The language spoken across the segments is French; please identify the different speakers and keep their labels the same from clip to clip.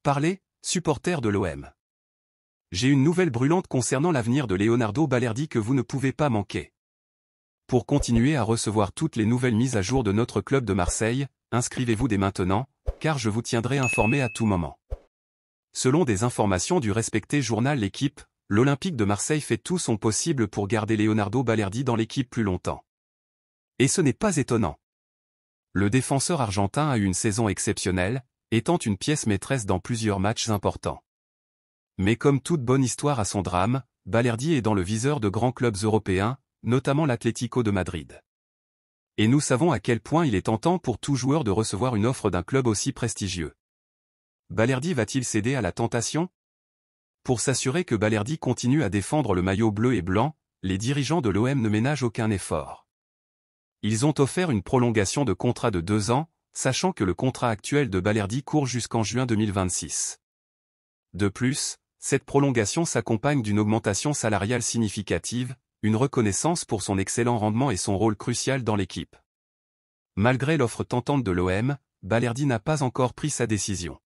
Speaker 1: Parlez, supporters de l'OM. J'ai une nouvelle brûlante concernant l'avenir de Leonardo Balerdi que vous ne pouvez pas manquer. Pour continuer à recevoir toutes les nouvelles mises à jour de notre club de Marseille, inscrivez-vous dès maintenant, car je vous tiendrai informé à tout moment. Selon des informations du respecté journal L'Équipe, l'Olympique de Marseille fait tout son possible pour garder Leonardo Balerdi dans l'équipe plus longtemps. Et ce n'est pas étonnant. Le défenseur argentin a eu une saison exceptionnelle, étant une pièce maîtresse dans plusieurs matchs importants. Mais comme toute bonne histoire a son drame, Balerdi est dans le viseur de grands clubs européens, notamment l'Atlético de Madrid. Et nous savons à quel point il est tentant pour tout joueur de recevoir une offre d'un club aussi prestigieux. Balerdi va-t-il céder à la tentation? Pour s'assurer que Balerdi continue à défendre le maillot bleu et blanc, les dirigeants de l'OM ne ménagent aucun effort. Ils ont offert une prolongation de contrat de 2 ans, sachant que le contrat actuel de Balerdi court jusqu'en juin 2026. De plus, cette prolongation s'accompagne d'une augmentation salariale significative, une reconnaissance pour son excellent rendement et son rôle crucial dans l'équipe. Malgré l'offre tentante de l'OM, Balerdi n'a pas encore pris sa décision.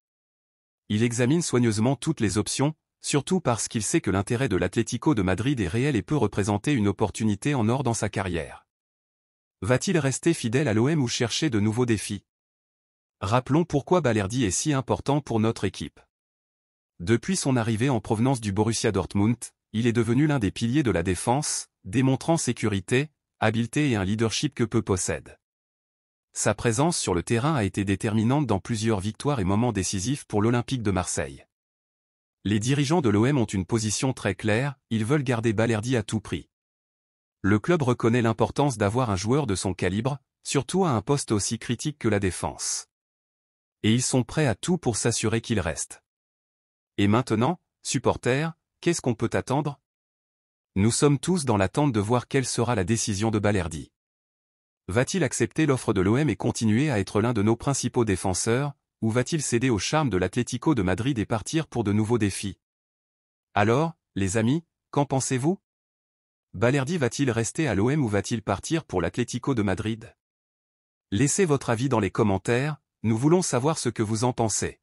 Speaker 1: Il examine soigneusement toutes les options, surtout parce qu'il sait que l'intérêt de l'Atlético de Madrid est réel et peut représenter une opportunité en or dans sa carrière. Va-t-il rester fidèle à l'OM ou chercher de nouveaux défis? Rappelons pourquoi Balerdi est si important pour notre équipe. Depuis son arrivée en provenance du Borussia Dortmund, il est devenu l'un des piliers de la défense, démontrant sécurité, habileté et un leadership que peu possèdent. Sa présence sur le terrain a été déterminante dans plusieurs victoires et moments décisifs pour l'Olympique de Marseille. Les dirigeants de l'OM ont une position très claire, ils veulent garder Balerdi à tout prix. Le club reconnaît l'importance d'avoir un joueur de son calibre, surtout à un poste aussi critique que la défense. Et ils sont prêts à tout pour s'assurer qu'il reste. Et maintenant, supporters, qu'est-ce qu'on peut attendre? Nous sommes tous dans l'attente de voir quelle sera la décision de Balerdi. Va-t-il accepter l'offre de l'OM et continuer à être l'un de nos principaux défenseurs, ou va-t-il céder au charme de l'Atlético de Madrid et partir pour de nouveaux défis? Alors, les amis, qu'en pensez-vous? Balerdi va-t-il rester à l'OM ou va-t-il partir pour l'Atlético de Madrid? Laissez votre avis dans les commentaires, nous voulons savoir ce que vous en pensez.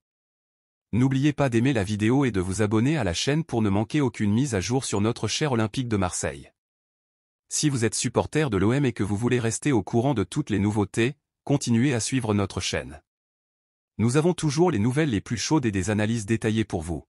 Speaker 1: N'oubliez pas d'aimer la vidéo et de vous abonner à la chaîne pour ne manquer aucune mise à jour sur notre cher Olympique de Marseille. Si vous êtes supporter de l'OM et que vous voulez rester au courant de toutes les nouveautés, continuez à suivre notre chaîne. Nous avons toujours les nouvelles les plus chaudes et des analyses détaillées pour vous.